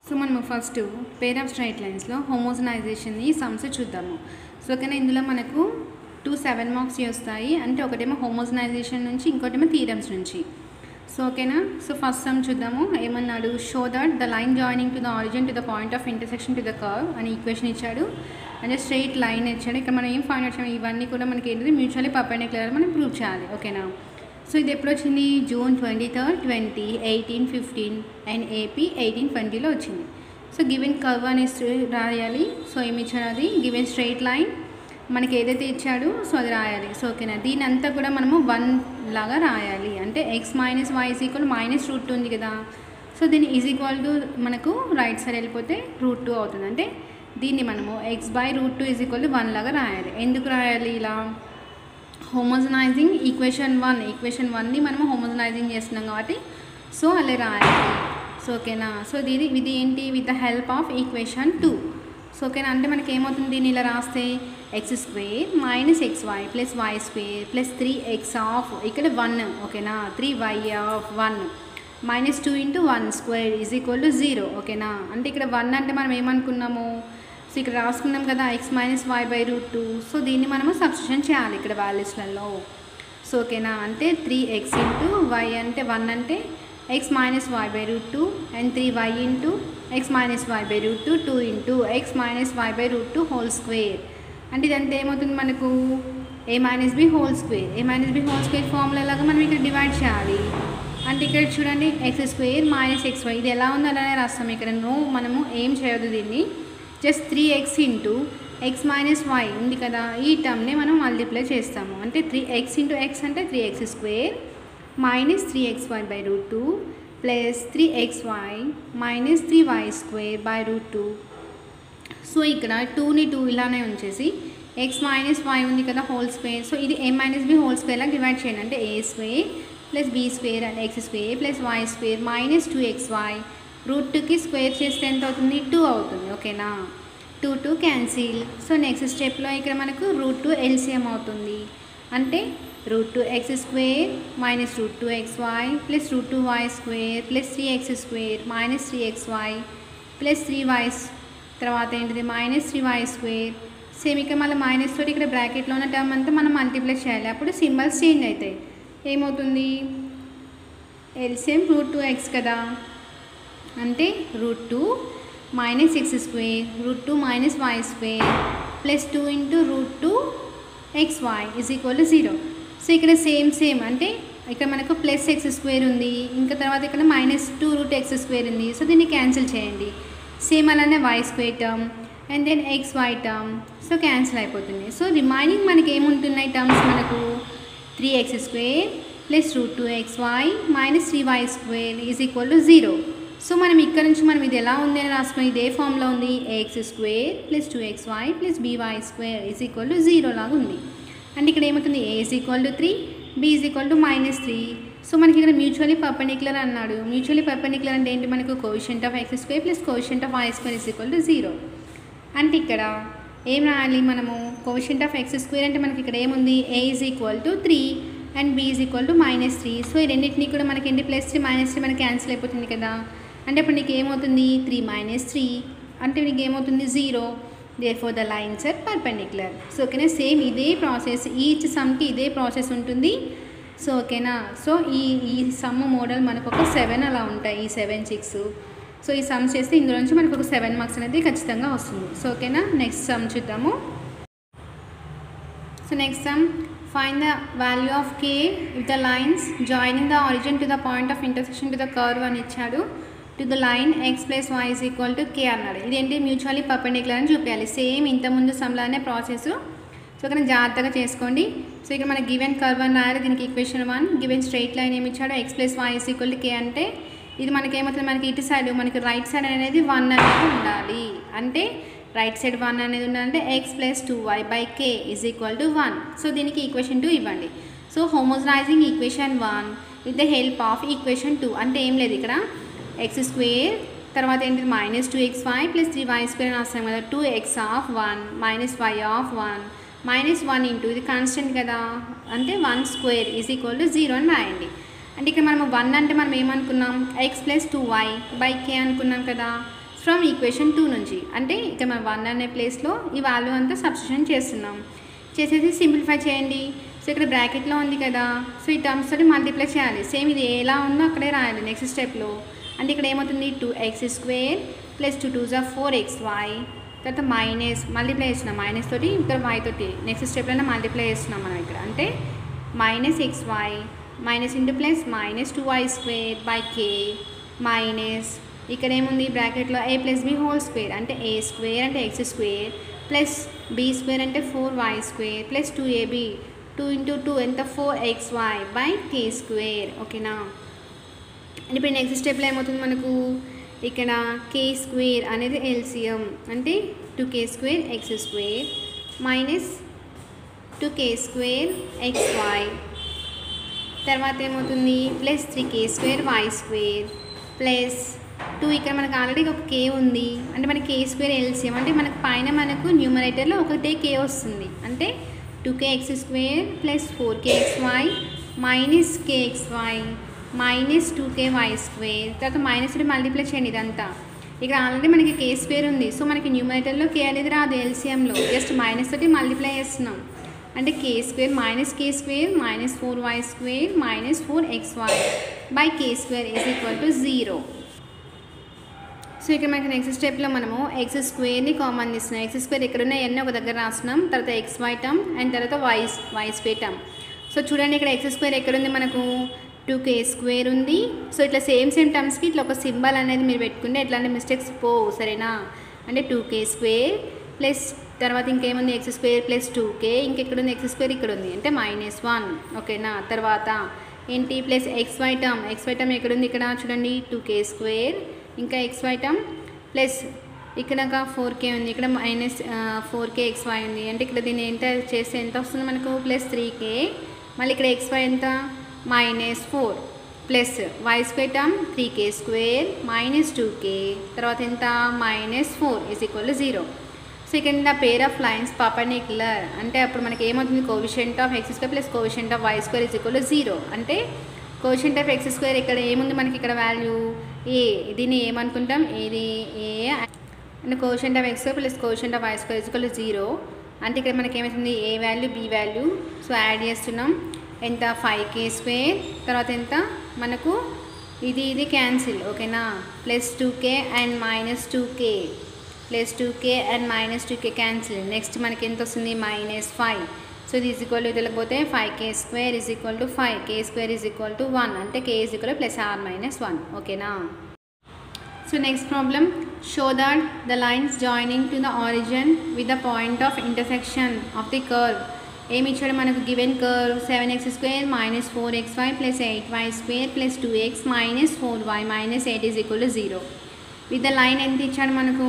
So మనము first pair of straight లైన్స్లో హోమోజనైజేషన్ని sums చూద్దాము. సో ఓకేనా, ఇందులో మనకు 2 7 మార్క్స్ వస్తాయి. అంటే ఒకటేమో హోమోజనైజేషన్ నుంచి, ఇంకోటేమో థీరమ్స్ నుంచి. సో ఓకేనా, సో ఫస్ట్ సమ్ చూద్దాము. ఏమన్నాడు, show that the line joining to the origin to the point of intersection to the curve అని ఈక్వేషన్ ఇచ్చాడు. అంటే స్ట్రైట్ లైన్ ఇచ్చాడు. ఇక్కడ మనం ఏం ఫైండ్ అవుట్ చేయాలి, ఇవన్నీ కూడా మనకి ఏంటిది మ్యూచువల్లీ పర్పెండిక్యులర్ మనం ప్రూవ్ చేయాలి. ఓకేనా, సో ఇది ఎప్పుడు వచ్చింది, June 23, 20, 18, 15 అండ్ AP 18, 20లో వచ్చింది. సో గివెన్ కర్వ్ అనేసి రాయాలి. సో ఏమి ఇచ్చాడు, అది గివెన్ స్ట్రైట్ లైన్ మనకి ఏదైతే ఇచ్చాడో సో అది రాయాలి. సో ఓకేనా, దీని అంతా కూడా మనము 1 లాగా రాయాలి. అంటే x - y -√2 ఉంది కదా. సో దీన్ని ఈజ్ ఈక్వల్ టు మనకు రైట్ సైడ్ వెళ్ళిపోతే √2 అవుతుంది. అంటే దీన్ని మనము x/√2 ఈజ్ ఈక్వల్ టు 1 లాగా రాయాలి. ఎందుకు రాయాలి ఇలా, హోమోజనైజింగ్ ఈక్వేషన్ 1ని మనము హోమోజనైజింగ్ చేస్తున్నాం కాబట్టి సో అలా రాయాలి. సో ఓకేనా, సో ఇది ఏంటి, with the help of equation 2. So ఓకేనా, అంటే మనకి ఏమవుతుంది, దీన్ని ఇలా రాస్తే x² - xy + y² + 3x of ఇక్కడ 1. ఓకేనా, 3y of 1 -2 × 1² is equal to 0. ఓకేనా, అంటే ఇక్కడ 1 అంటే మనం ఏమనుకున్నాము, సో ఇక్కడ రాసుకున్నాం కదా x - y/√2. సో దీన్ని మనము సబ్స్టిట్యూషన్ చేయాలి ఇక్కడ వాల్యూస్లలో. సో ఓకేనా, అంటే 3x × y అంటే 1 అంటే x - y/√2 and 3y × x - y/√2 2 × x - y/√2 whole square. అంటే ఇదంతా ఏమవుతుంది మనకు a - b whole square. a - b whole square formula లాగా మనం ఇక్కడ డివైడ్ చేయాలి. అంటే ఇక్కడ చూడండి x² - xy ఇది ఎలా ఉందో అలానే రాస్తాం. ఇక్కడ మనము ఏం చేయొద్దు, దీన్ని జస్ట్ 3x × x - y ఉంది కదా, ఈ టర్మ్ని మనం మల్టిప్లై చేస్తాము. అంటే 3x × x అంటే 3x² - 3xy/√2 + 3xy - 3y²/√2. So ఇక్కడ 2ని 2 ఇలానే ఉంచేసి x - y ఉంది కదా హోల్ స్క్వేర్. సో ఇది a - b హోల్ స్క్వేర్ లాగా డివైడ్ చేయండి. అంటే a² + b² and x² + y² - 2xy √2కి స్క్వేర్ చేస్తే ఎంత అవుతుంది, 2 అవుతుంది. ఓకేనా, 2 క్యాన్సిల్. సో నెక్స్ట్ స్టెప్లో ఇక్కడ మనకు √2 LCM అవుతుంది. అంటే √2x² - √2xy + √2y² + 3x² - 3xy + 3y తర్వాత ఏంటిది -3y². సేమ్ ఇక్కడ మళ్ళీ మైనస్ తోటి ఇక్కడ బ్రాకెట్లో ఉన్న టర్మ్ అంతా మనం మల్టిప్లై చేయాలి. అప్పుడు సింబల్స్ చేంజ్ అవుతాయి. ఏమవుతుంది, LCM √2x కదా, అంటే √2 - x² √2 - y² + 2 × √2xy is equal to 0. So ఇక్కడ సేమ్ అంటే ఇక్కడ మనకు +x² ఉంది, ఇంకా తర్వాత ఇక్కడ -2√x² ఉంది. సో దీన్ని క్యాన్సిల్ చేయండి. సేమ్ అలానే y² term and then xy term so cancel అయిపోతుంది. సో రిమైనింగ్ మనకి ఏముంటున్నాయి టర్మ్స్, మనకు 3x² + √2xy - 3y² is equal to 0. So మనం ఇక్కడ నుంచి మనం ఇది ఎలా ఉంది అని రాసుకుని ఇదే ఫామ్లో ఉంది, ax² + 2xy + by² is equal to 0 లాగా ఉంది. అంటే ఇక్కడ ఏమవుతుంది, a is equal to 3, b is equal to -3. So మనకి ఇక్కడ మ్యూచువల్లీ పర్పెండిక్యులర్ అన్నాడు. మ్యూచువల్లీ పర్పెండిక్యులర్ అంటే ఏంటి, మనకు coefficient of x² + coefficient of y² is equal to 0. అంటే ఇక్కడ ఏం రాయాలి మనము, కోఎఫిషియంట్ ఆఫ్ x² అంటే మనకి ఇక్కడ ఏముంది, a is equal to 3 and b is equal to -3. So ఈ రెండింటినీ కూడా మనకి ఏంటి, +3 -3 మనకి క్యాన్సిల్ అయిపోతుంది కదా. అంటే ఇప్పుడు నీకు ఏమవుతుంది, 3 - 3 అంటే నీకు ఏమవుతుంది 0. Therefore the lines are perpendicular. So ఓకేనా, సేమ్ ఇదే ప్రాసెస్ ఈచ్ సమ్కి ఇదే ప్రాసెస్ ఉంటుంది. సో ఓకేనా, సో ఈ సమ్ మోడల్ మనకు ఒక 7 అలా ఉంటాయి, ఈ 7 6. సో ఈ సమ్స్ చేస్తే ఇందులో నుంచి మనకు ఒక 7 మార్క్స్ అనేది ఖచ్చితంగా వస్తుంది. సో ఓకేనా, నెక్స్ట్ సమ్ చూద్దాము. So next some, find the value of k with the lines joining the origin to the point of intersection to the curve అని ఇచ్చాడు. To the line x + y is equal to k అన్నాడు. ఇదేంటి, mutually perpendicular అని చూపించాలి. Same ఇంతకుముందు సమ్లానే process. So ఇక్కడ జాగ్రత్తగా చేసుకోండి. సో ఇక్కడ మనకి గివెన్ కర్వ్ అని రాయాలి, దీనికి ఈక్వేషన్ 1. గివెన్ స్ట్రైట్ లైన్ ఏమి ఇచ్చాడు, x + y is equal to k. అంటే ఇది మనకి ఏమవుతుంది, మనకి ఇటు సైడ్ మనకి రైట్ సైడ్ అనేది 1 అనేది ఉండాలి. అంటే రైట్ సైడ్ 1 అనేది ఉండాలంటే x + 2y/k is equal to 1. So దీనికి ఈక్వేషన్ 2 ఇవ్వండి. So హోమోజనైజింగ్ equation 1 with the help of equation 2. అంటే ఏం లేదు, ఇక్కడ x² తర్వాత ఏంటిది -2xy + 3y² అని రాస్తాం కదా, 2x ఆఫ్ 1 - y ఆఫ్ 1 -1 × ఇది కాన్స్టెంట్ కదా, అంటే 1² ఈజ్ ఈక్వల్ టు 0 అని రాయండి. అంటే ఇక్కడ మనం 1 అంటే మనం ఏమనుకున్నాం, x + 2y/k అనుకున్నాం కదా. ఫ్రమ్ ఈక్వేషన్ 2 నుంచి. అంటే ఇక్కడ మనం 1 అనే ప్లేస్లో ఈ వాల్యూ అంతా సబ్స్టిట్యూషన్ చేస్తున్నాం. చేసేసి సింప్లిఫై చేయండి. సో ఇక్కడ బ్రాకెట్లో ఉంది కదా, సో ఈ టర్మ్స్ తోటి మల్టిప్లై చేయాలి. సేమ్ ఇది ఎలా ఉందో అక్కడే రాయాలి నెక్స్ట్ స్టెప్లో. అంటే ఇక్కడ ఏమవుతుంది 2x² ప్లస్ 2 2 4xy, తర్వాత మైనస్ మల్టిప్లై చేస్తున్నాం మైనస్ తోటి, ఇక్కడ y తోటి నెక్స్ట్ స్టెప్లో మల్టిప్లై చేస్తున్నాం మనం ఇక్కడ. అంటే -xy minus into plus -2y² by k minus ఇక్కడ ఏముంది బ్రాకెట్లో a plus b whole square, అంటే a² అంటే x² ప్లస్ b² అంటే 4y² ప్లస్ 2ab 2 ఇంటూ 2 ఎంత 4xy బై k². ఓకేనా. ఇప్పుడు నెక్స్ట్ స్టెప్లో ఏమవుతుంది మనకు ఇక్కడ k² అనేది LCM, అంటే 2k² x² minus 2k² xy, తర్వాత ఏమవుతుంది ప్లస్ 3k² y² ప్లస్ 2 ఇక్కడ మనకు ఆల్రెడీ ఒక k ఉంది, అంటే మనకి k² LCM, అంటే మనకు పైన మనకు న్యూమరేటర్లో ఒకటే k వస్తుంది. అంటే 2kx² plus 4kxy minus kxy minus 2ky², తర్వాత మైనస్ మల్టిప్లై చేయండి ఇదంతా. ఇక్కడ ఆల్రెడీ మనకి k² ఉంది, సో మనకి న్యూమరేటర్లో k అనేది రాదు LCMలో, జస్ట్ మైనస్ తోటి మల్టిప్లై చేస్తున్నాం. అంటే k² minus k² minus 4y² minus 4xy by k² is equal to 0. So ఇక్కడ మనకి నెక్స్ట్ స్టెప్లో మనము x² కామన్ తీస్తున్నాం. x² ఎక్కడున్నా ఎన్ని ఒక దగ్గర రాస్తున్నాం, తర్వాత xy టర్మ్ అండ్ తర్వాత y² టర్మ్. సో చూడండి ఇక్కడ x² ఎక్కడుంది మనకు 2k² ఉంది. సో ఇట్లా సేమ్ టర్మ్స్కి ఇట్లా ఒక సింబల్ అనేది మీరు పెట్టుకుంటే ఎట్లాంటి మిస్టేక్స్ పోవు, సరేనా. అంటే 2k² ప్లస్ తర్వాత ఇంకేముంది x² ప్లస్ 2k, ఇంకెక్కడుంది x² ఇక్కడ ఉంది, అంటే -1. ఓకేనా. తర్వాత ఏంటి ప్లస్ xy టర్మ్ ఎక్కడుంది ఇక్కడ చూడండి 2k² ఇంకా xy టర్మ్ ప్లస్ ఇక్కడ 4k ఉంది, ఇక్కడ మైనస్ 4kxy ఉంది, అంటే ఇక్కడ దీన్ని ఎంత చేస్తే ఎంత వస్తుంది మనకు ప్లస్ 3k, మళ్ళీ ఇక్కడ xy ఎంత -4 plus y² term 3k² minus 2k, తర్వాత ఎంత -4 ఈజ్ ఈక్వల్ టు 0. సో ఇక్కడ పేర్ ఆఫ్ లైన్స్ పర్పెండిక్యులర్, అంటే అప్పుడు మనకి ఏమవుతుంది coefficient of x² plus coefficient of y² is equal to 0. అంటే కోఎఫిషియంట్ ఆఫ్ x² ఇక్కడ ఏముంది మనకి ఇక్కడ వాల్యూ a, దీన్ని ఏమనుకుంటాం ఇది a, అంటే coefficient of x² plus coefficient of y² is equal to 0. అంటే ఇక్కడ మనకి ఏమవుతుంది a value b value, so add చేస్తున్నాం ఎంత 5k², తర్వాత ఎంత మనకు ఇది క్యాన్సిల్. ఓకేనా. Plus 2k and minus 2k plus 2k and minus 2k cancel. Next మనకి ఎంత వస్తుంది -5. సో ఇది ఈజ్ ఈక్వల్ టు తెలియకపోతే 5k² is equal to 5, k² is equal to 1, అంటే k is equal plus or minus 1. ఓకేనా. So next problem, show that the lines joining to the origin with the point of intersection of the curve. ఏమి ఇచ్చాడు మనకు given curve 7x² minus 4xy plus 8y² plus 2x minus 4y minus 8 is equal to 0. With the line ఎంత ఇచ్చాడు మనకు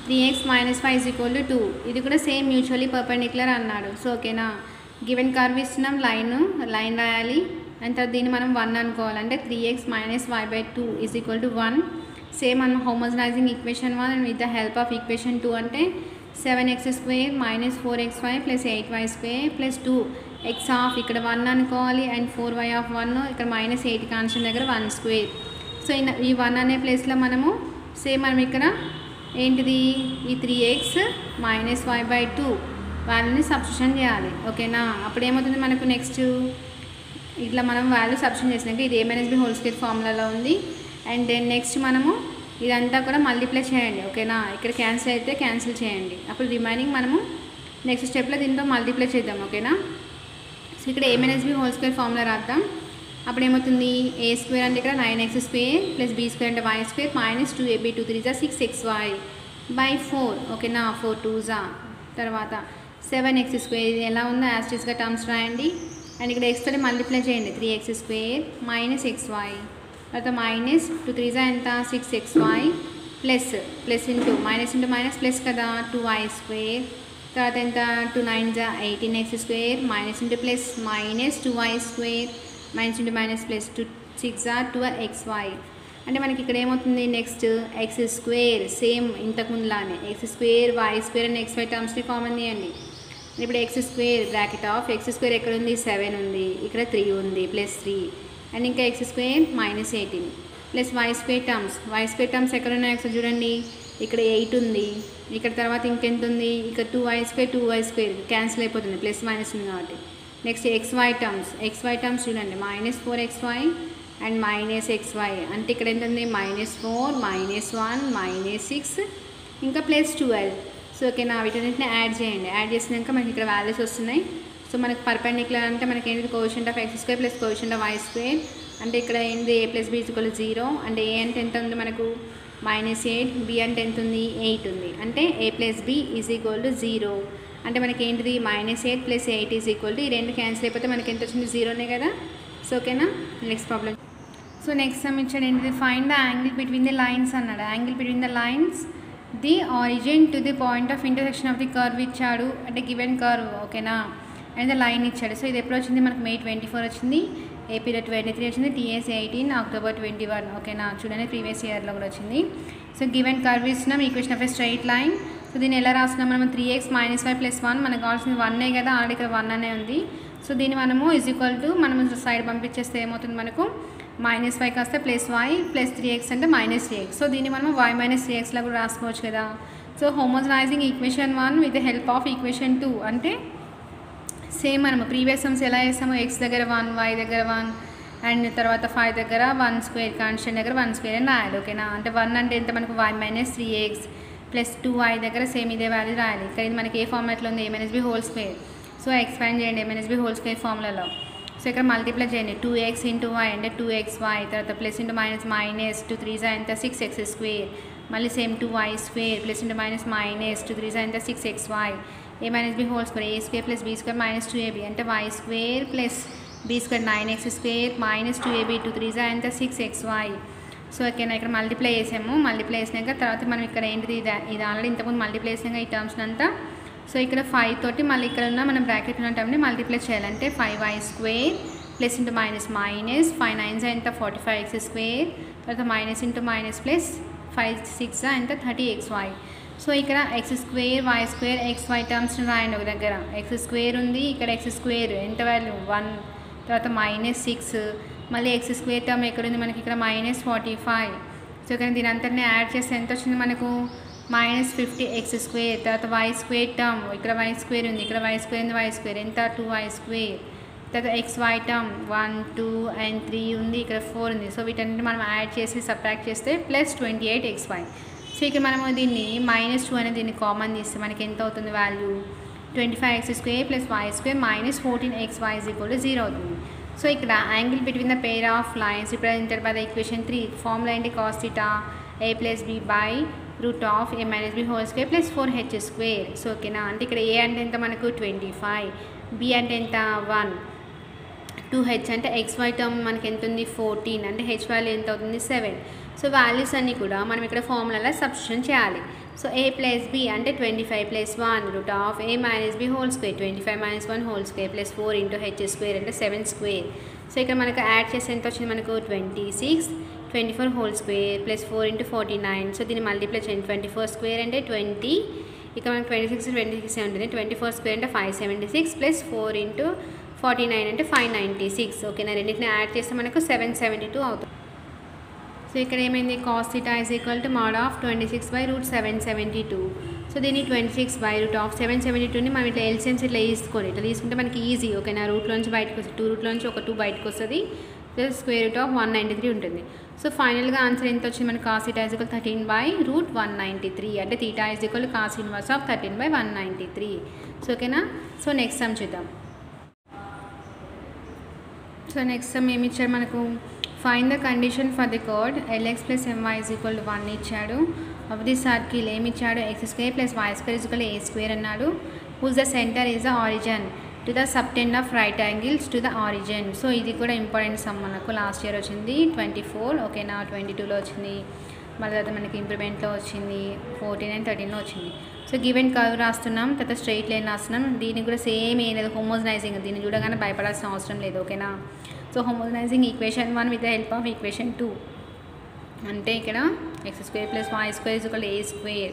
3x minus 5 is equal to 2. ఇది కూడా same mutually perpendicular అన్నాడు. So ఓకేనా. గివెన్ కర్వ్ ఇస్తున్నాం, లైన్ రాయాలి, అండ్ తర్వాత దీన్ని మనం 1 అనుకోవాలి, అంటే 3x minus y/2 is equal to 1. Same మనం homogenizing equation 1 and with the help of equation 2 అంటే 7x² minus 4xy plus 8y² plus 2x of ఇక్కడ 1 అనుకోవాలి, అండ్ 4y ఆఫ్ 1, ఇక్కడ -8 కాన్స్టెంట్ దగ్గర 1². సో ఈ 1 అనే ప్లేస్లో మనము సేమ్ మనం ఇక్కడ ఏంటిది ఈ 3x మైనస్ y/2 వాల్యూని సబ్స్టిట్యూషన్ చేయాలి. ఓకేనా. అప్పుడు ఏమవుతుంది మనకు నెక్స్ట్ ఇట్లా మనం వాల్యూ సబ్స్టిట్యూషన్ చేసినాక ఇది a-b హోల్ స్క్వేర్ ఫార్ములాలో ఉంది, అండ్ దెన్ నెక్స్ట్ మనము ఇదంతా కూడా మల్టిప్లై చేయండి. ఓకేనా. ఇక్కడ క్యాన్సిల్ అయితే క్యాన్సిల్ చేయండి, అప్పుడు రిమైనింగ్ మనము నెక్స్ట్ స్టెప్లో దీంతో మల్టిప్లై చేద్దాం. ఓకేనా. సో ఇక్కడ a-b హోల్ స్క్వేర్ ఫార్ములా రాద్దాం. అప్పుడు ఏమవుతుంది a² అంటే ఇక్కడ 9x² ప్లస్ b² అంటే y² minus 2ab 2 3 6xy by 4. ఓకేనా. 4 2 తర్వాత 7x² ఇది ఎలా ఉందో యాస్టిస్గా టర్మ్స్ రాయండి, అండ్ ఇక్కడ x తోటి మల్టిప్లై చేయండి 3x² మైనస్ xy, తర్వాత మైనస్ 2 3 ఎంత 6xy plus into minus plus కదా 2y², తర్వాత ఎంత 2 9 18x² minus into plus minus 2y² minus into minus plus 2 6 12xy. అంటే మనకి ఇక్కడ ఏమవుతుంది నెక్స్ట్ x² సేమ్ ఇంతకుముందులానే x² y² అండ్ xy టర్మ్స్ని కామన్ తీయండి. ఇప్పుడు x² బ్రాకెట్ ఆఫ్ x² ఎక్కడ ఉంది 7 ఉంది, ఇక్కడ 3 ఉంది ప్లస్ 3, అండ్ ఇంకా x² -18 plus y square terms ఎక్కడ ఉన్నాయి ఒకసారి చూడండి. ఇక్కడ 8 ఉంది, ఇక్కడ తర్వాత ఇంకెంత ఉంది, ఇక్కడ 2y స్క్వేర్ క్యాన్సిల్ అయిపోతుంది, ప్లస్ మైనస్ ఉంది కాబట్టి. నెక్స్ట్ xy టర్మ్స్ చూడండి, -4xy అండ్ -xy అంటే ఇక్కడ ఎంత ఉంది, -4 -1 -6 ఇంకా +12. సో ఓకేనా, వీటన్నిటిని యాడ్ చేయండి. యాడ్ చేసినాక మనకి ఇక్కడ వాల్యూస్ వస్తున్నాయి. సో మనకి పర్పెండిక్యులర్ అంటే మనకి ఏంటి, coefficient of x² plus coefficient of y² అంటే ఇక్కడ ఏంటి a + b = 0 అంటే a అంటే ఎంత ఉంది మనకు -8, b అంటే ఎంత ఉంది 8 ఉంది. అంటే a + b = 0 అంటే మనకి ఏంటిది -8 + 8 ఈ రెండు క్యాన్సిల్ అయిపోతే మనకి ఎంత వచ్చింది, 0నే కదా. సో ఓకేనా, next problem. So next sum ఇచ్చాడు ఏంటిది, find the angle between the lines అన్నాడు. Angle between the lines the origin to the point of intersection of the curve ఇచ్చాడు, అంటే గివెన్ కర్వ్ ఓకేనా. అండ్ ద లైన్ ఇచ్చాడు. So ఇది ఎప్పుడు వచ్చింది మనకు May 24 వచ్చింది, ఏపీలో 23 వచ్చింది, TS 18 October 21 ఓకేనా. చూడండి ప్రీవియస్ ఇయర్లో కూడా వచ్చింది. సో గివెన్ కర్వ్ ఇస్తున్నాం, equation of a straight line. So దీన్ని ఎలా రాస్తున్నాం మనం, 3x - y + 1 మనకు కావాల్సింది 1 కదా, ఆల్రెడీ ఇక్కడ 1 అనే ఉంది. సో దీన్ని మనము మనము సైడ్ పంపించేస్తే ఏమవుతుంది మనకు -y కాస్త +y + 3x అంటే -3x. సో దీన్ని మనం y - 3x లా కూడా రాసుకోవచ్చు కదా. So హోమోజనైజింగ్ equation 1 with the help of equation 2 అంటే సేమ్ మనము ప్రీవియస్ సమ్స్ ఎలా చేస్తాము, x దగ్గర 1 y దగ్గర 1 అండ్ తర్వాత 5 దగ్గర 1² కాన్స్టెంట్ దగ్గర 1² అని రాయాలి ఓకేనా. అంటే 1 అంటే ఎంత మనకు y - 3x + 2y దగ్గర సేమ్ ఇదే వాల్యూ రాయాలి. ఇక్కడ ఇది మనకి ఏ ఫార్మాట్లో ఉంది, a - b whole square. So expand చేయండి a - b హోల్ స్క్వేర్ ఫార్ములాలో. సో ఇక్కడ మల్టిప్లై చేయండి, 2x × y అంటే 2xy, తర్వాత ప్లస్ ఇంటూ మైనస్ 2 3 ఎంత 6x², మళ్ళీ సేమ్ 2y² ప్లస్ ఇంటూ -2 3 ఎంత 6xy, a - b whole square, a² + b² -2ab అంటే y² + b² 9x² -2ab 2 3 ఎంత 6xy. సో ఓకేనా, ఇక్కడ మల్టిప్లై చేసాము. మల్టిప్లై చేసినాక తర్వాత మనం ఇక్కడ ఏంటిది, ఇది ఆల్రెడీ ఇంతకుముందు మల్టిప్లై చేసినాక ఈ టర్మ్స్ అంతా. సో ఇక్కడ 5 తోటి మళ్ళీ ఇక్కడ ఉన్న మనం బ్రాకెట్ ఉన్న టర్మ్ని మల్టిప్లై చేయాలంటే 5y² ప్లస్ ఇంటూ మైనస్ 5 9 ఎంత 45x², తర్వాత మైనస్ ఇంటూ మైనస్ ప్లస్ 5 6 ఎంత 30xy. సో ఇక్కడ x² y² xy టర్మ్స్ని రాయండి ఒక దగ్గర. x² ఉంది, ఇక్కడ x² ఎంత వాల్యూ 1, తర్వాత -6 మళ్ళీ x² టర్మ్ ఎక్కడుంది మనకి ఇక్కడ -45. సో ఇక్కడ దీని అంతటిని యాడ్ చేస్తే ఎంత వచ్చింది మనకు -50x², తర్వాత y² టర్మ్ ఇక్కడ y² ఉంది, ఇక్కడ y² ఉంది, y² ఎంత 2y², తర్వాత xy టర్మ్ 1 2 and 3 ఉంది, ఇక్కడ 4 ఉంది. సో వీటన్నిటి మనం యాడ్ చేసి సబ్ట్రాక్ట్ చేస్తే +28xy. సో ఇక్కడ మనము దీన్ని -2 అనేది దీన్ని కామన్ తీస్తే మనకి ఎంత అవుతుంది వాల్యూ 25x² + y² -14xy = 0 అవుతుంది. సో ఇక్కడ angle between the pair of lines represented by the equation 3 formula ఏంటి, cos θ a + b √a - b whole square + 4h². So ఓకేనా, అంటే ఇక్కడ a అంటే ఎంత మనకు 25, b అంటే ఎంత 1, 2h అంటే xy టర్మ్ మనకి ఎంత ఉంది 14 అంటే h వాల్యూ ఎంత అవుతుంది 7. సో వాల్యూస్ అన్నీ కూడా మనం ఇక్కడ ఫార్ములాలో సబ్స్టిట్యూషన్ చేయాలి. సో a + b అంటే 25 + 1 √a - b whole square 25 - 1 whole square + 4 × h² అంటే 7². సో ఇక్కడ మనకు యాడ్ చేస్తే ఎంత వచ్చింది మనకు 26 24 హోల్ స్క్వేర్ + 4 × 49. సో దీన్ని మల్టిప్లై చేయండి, 24² అంటే 20, ఇక్కడ మనకు 26 ఉంటుంది, 24² అంటే 576 + 4 × 49 అంటే 596. ఓకేనా, రెండింటిని యాడ్ చేస్తే మనకు 772 అవుతుంది. సో ఇక్కడ ఏమైంది, cos θ = mod of 26/772. సో దీన్ని 26/772ని మనం ఇట్లా ఎల్సిఎమ్స్ ఇట్లా తీసుకుంటే మనకి ఈజీ ఓకేనా. రూట్లోంచి బయటకు వస్తుంది, 2 రూట్లోంచి ఒక 2 బయటకు వస్తుంది, √193 ఉంటుంది. సో ఫైనల్గా ఆన్సర్ ఎంత వచ్చింది మనకి, cos θ = 13/√193 అంటే θ = cos ఇన్వర్స్ ఆఫ్ 13/193. సో ఓకేనా. సో నెక్స్ట్ సమ్ చూద్దాం. సో నెక్స్ట్ సమ్ ఏమి ఇచ్చాడు మనకు, find the condition for the code lx + my = 1 ఇచ్చాడు. ఆఫ్ ది సర్కిల్ ఏమి ఇచ్చాడు, x² + y² = a² అన్నాడు. Whose the centre is the origin to the subtend of right angles to the origin. So ఇది కూడా important sum మనకు last year వచ్చింది 24 ఓకేనా, 22లో వచ్చింది, మళ్ళీ తర్వాత మనకి ఇంప్రూవ్మెంట్లో వచ్చింది 14 and 13లో వచ్చింది. సో గివెన్ కర్వ్ రాస్తున్నాం, తర్వాత స్ట్రైట్ లైన్ రాస్తున్నాం. దీనికి కూడా సేమ్ ఏం లేదు, హోమోజనైజింగ్, దీన్ని చూడగానే భయపడాల్సిన అవసరం లేదు ఓకేనా. So హోమోజనైజింగ్ equation 1 with the help of equation 2 అంటే ఇక్కడ x² + y² = a².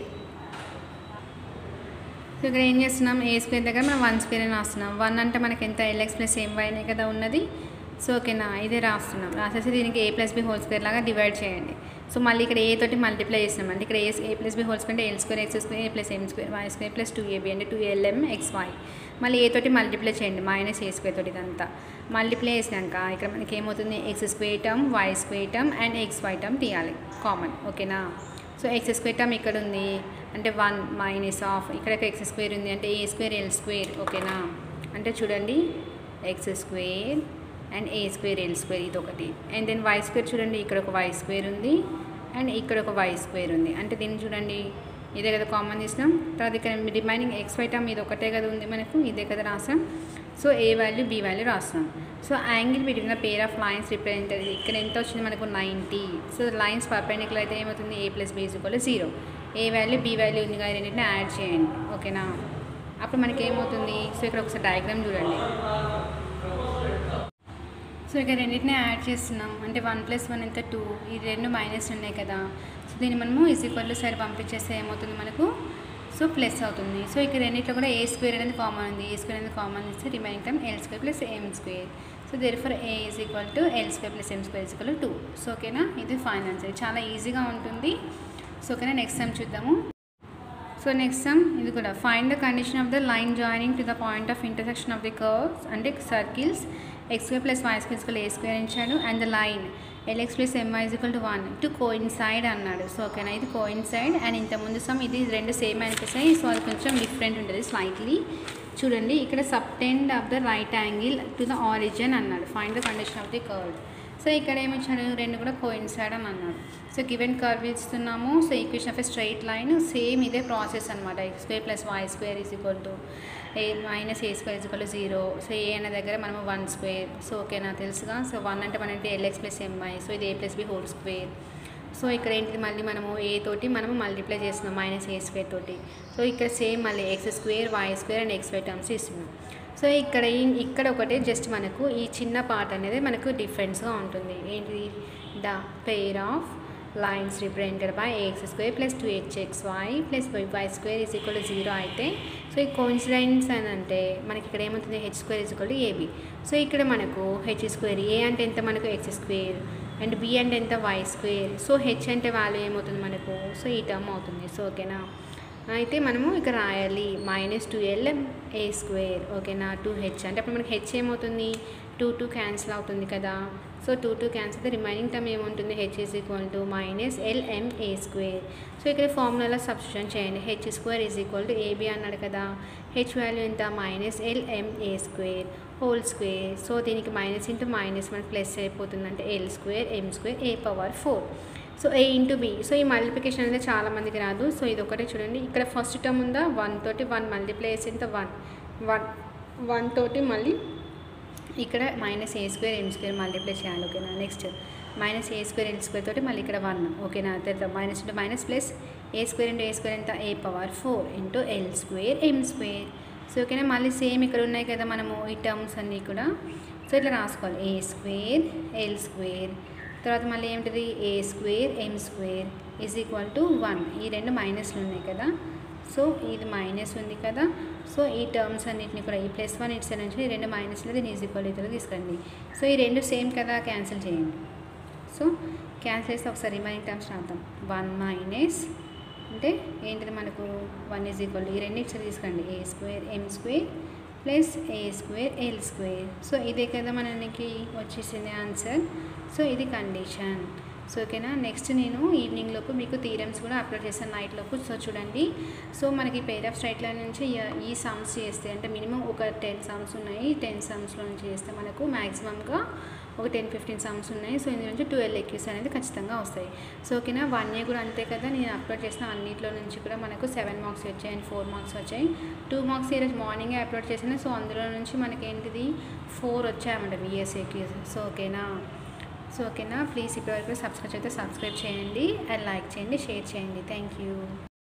సో ఇక్కడ ఏం చేస్తున్నాం, a² దగ్గర మనం 1² అని రాస్తున్నాం. 1 అంటే మనకి ఎంత lx + my కదా ఉన్నది, సో ఓకేనా, ఇదే రాస్తున్నాం. రాసేసి దీనికి a + b హోల్ స్క్వేర్ లాగా డివైడ్ చేయండి. సో మళ్ళీ ఇక్కడ a తోటి మల్టిప్లై చేసినాం అంటే ఇక్కడ a + b హోల్ స్క్వేర్ అంటే l² x² a + m² y² + 2ab అంటే 2lm xy. మళ్ళీ a తోటి మల్టిప్లై చేయండి -a² తోటి ఇదంతా మల్టిప్లై చేసినాక ఇక్కడ మనకి ఏమవుతుంది x² term y² term and xy term తీయాలి కామన్. ఓకేనా, సో x² టర్మ్ ఇక్కడ ఉంది అంటే 1 - ఇక్కడ x² ఉంది అంటే a² l². ఓకేనా, అంటే చూడండి x² అండ్ a² l² ఇది ఒకటి. అండ్ దెన్ y² చూడండి ఇక్కడ ఒక y² ఉంది అండ్ ఇక్కడ ఒక y² ఉంది. అంటే దీన్ని చూడండి ఇదే కదా కామన్ తీసినాం. తర్వాత ఇక్కడ రిమైనింగ్ xy టర్మ్ ఇది ఒకటే కదా ఉంది మనకు, ఇదే కదా రాసాం. So a value b value రాస్తాం. So angle between the pair of lines represented ఇక్కడ ఎంత వచ్చింది మనకు 90. సో లైన్స్ పర్పెండిక్యులర్ అయితే ఏమవుతుంది a + b = 0. a value b value ఉంది కదా రెండింటిని యాడ్ చేయండి. ఓకేనా, అప్పుడు మనకి ఏమవుతుంది, సో ఇక్కడ ఒకసారి డయాగ్రామ్ చూడండి. సో ఇక్కడ రెండింటిని యాడ్ చేస్తున్నాం అంటే 1 + 1 ఎంత 2, ఈ రెండు మైనస్ ఉన్నాయి కదా. సో దీన్ని మనము = సైడ్ పంపించేస్తే ఏమవుతుంది మనకు, సో ప్లస్ అవుతుంది. సో ఇక్కడ రెండింటిలో కూడా a² అనేది కామన్ ఉంది. a² అనేది కామన్ ఇస్తే remaining term l² + m². So therefore a = l² + m² = 2. So ఓకేనా, ఇది ఫైనల్ ఆన్సర్. చాలా ఈజీగా ఉంటుంది. సో ఓకేనా, నెక్స్ట్ టైం చూద్దాము. సో నెక్స్ట్ సమ్ ఇది కూడా find the condition of the line joining to the point of intersection of the curves అంటే సర్కిల్స్ x² + y² = a² ఇచ్చాడు and the line lx + my = 1 to coincide అన్నాడు. So ఓకేనా, ఇది coincide and ఇంతకుముందు some ఇది రెండు సేమ్ అనిపిస్తాయి. So అది కొంచెం డిఫరెంట్ ఉంటుంది స్లైట్లీ. చూడండి ఇక్కడ subtend of the right angle to the origin అన్నాడు. Find the condition of the curve. So ఇక్కడ ఏమి ఇచ్చాడు, రెండు కూడా కోయిన్సైడ్ అని అన్నాడు. సో గివెన్ కర్వ్ ఇస్తున్నాము. So equation of a straight line same ఇదే ప్రాసెస్ అనమాట. x² + y² = a - a² = 0. So a అనే దగ్గర మనము 1². సో ఓకేనా తెలుసుగా. సో 1 అంటే 1 అంటే lx + my. సో ఇది a + b whole square. So ఇక్కడ ఏంటిది మళ్ళీ మనము a తోటి మనము మల్టిప్లై చేస్తున్నాం -a² తోటి. సో ఇక్కడ సేమ్ మళ్ళీ x² y² and xy terms ఇస్తున్నాం. సో ఇక్కడ ఒకటే జస్ట్ మనకు ఈ చిన్న పార్ట్ అనేది మనకు డిఫరెన్స్గా ఉంటుంది. ఏంటి, the pair of lines represented by ax² + 2hxy + y² = 0 అయితే సో ఈ కోయిన్సిడెన్స్ అని అంటే మనకి ఇక్కడ ఏమవుతుంది h² = ab. సో ఇక్కడ మనకు h², a అంటే ఎంత మనకు x² అండ్ b అంటే ఎంత y². సో h అంటే వాల్యూ ఏమవుతుంది మనకు, సో ఈ టర్మ్ అవుతుంది. సో ఓకేనా, అయితే మనము ఇక్కడ రాయాలి -2lm a². ఓకేనా, 2h అంటే అప్పుడు మనకి h ఏమవుతుంది 2 క్యాన్సిల్ అవుతుంది కదా. సో 2 క్యాన్సిల్ అయితే రిమైనింగ్ టర్మ్ ఏముంటుంది h = -lm a². సో ఇక్కడ ఫార్ములాలో సబ్స్టిట్యూషన్ చేయండి. h² = ab అన్నాడు కదా. h వాల్యూ ఎంత -lm a² whole square. So దీనికి మైనస్ ఇంటూ మైనస్ మనకి ప్లస్ అయిపోతుంది అంటే l² m² a⁴. So a into b. So ఈ మల్టిప్లికేషన్ అనేది చాలామందికి రాదు. సో ఇది ఒకటే చూడండి, ఇక్కడ ఫస్ట్ టర్మ్ ఉందా 1 తోటి 1 మల్టిప్లై చేసి ఎంత 1 తోటి మళ్ళీ ఇక్కడ -a² m² మల్టిప్లై చేయాలి. ఓకేనా, నెక్స్ట్ -a² l² తోటి మళ్ళీ ఇక్కడ 1. ఓకేనా, తర్వాత minus into minus plus a² into a² ఎంత a⁴ into l² m². So ఓకేనా, మళ్ళీ సేమ్ ఇక్కడ ఉన్నాయి కదా మనము ఈ టర్మ్స్ అన్నీ కూడా. సో ఇట్లా రాసుకోవాలి a² l². తర్వాత మళ్ళీ ఏమిటిది a² m² = 1. ఈ రెండు మైనస్లు ఉన్నాయి కదా. సో ఇది మైనస్ ఉంది కదా. సో ఈ టర్మ్స్ అన్నింటినీ కూడా ఈ +1 ఇటు సైడ్ నుంచి ఈ రెండు మైనస్లు దీన్ని ఈక్వల్ తీసుకురండి. సో ఈ రెండు సేమ్ కదా, క్యాన్సిల్ చేయండి. సో క్యాన్సిల్ చేస్తే ఒకసారి రిమైనింగ్ టర్మ్స్ రాద్దాం. 1 - అంటే ఏంటిది మనకు 1 ఈ రెండు ఇటు తీసుకోండి a² m² + a² l². So ఇదే కదా మనకి వచ్చేసింది ఆన్సర్. సో ఇది కండిషన్. సో ఓకేనా, నెక్స్ట్ నేను ఈవినింగ్ లోపు మీకు థీరమ్స్ కూడా అప్లోడ్ చేస్తాను నైట్ లోపు. సో చూడండి, సో మనకి పెయిర్ ఆఫ్ స్ట్రైట్ లైన్ నుంచి ఈ సమ్స్ చేస్తే అంటే మినిమం ఒక 10 సమ్స్ ఉన్నాయి. 10 సమ్స్లో నుంచి చేస్తే మనకు మ్యాక్సిమంగా ఒక 10-15 సమ్స్ ఉన్నాయి. సో ఇందులో నుంచి 12 ఎక్యూస్ అనేది ఖచ్చితంగా వస్తాయి. సో ఓకేనా, 1 year కూడా అంతే కదా. నేను అప్లోడ్ చేసిన అన్నింటిలో నుంచి కూడా మనకు 7 మార్క్స్ వచ్చాయి అండ్ 4 మార్క్స్ వచ్చాయి. 2 మార్క్స్ ఈరోజు మార్నింగే అప్లోడ్ చేసాను. సో అందులో నుంచి మనకి ఏంటిది 4 వచ్చాయన్నమాట VS ఎక్యూస్. సో ఓకేనా, ప్లీజ్ ఇప్పటివరకు సబ్స్క్రైబ్ చేయండి అండ్ లైక్ చేయండి, షేర్ చేయండి. Thank you.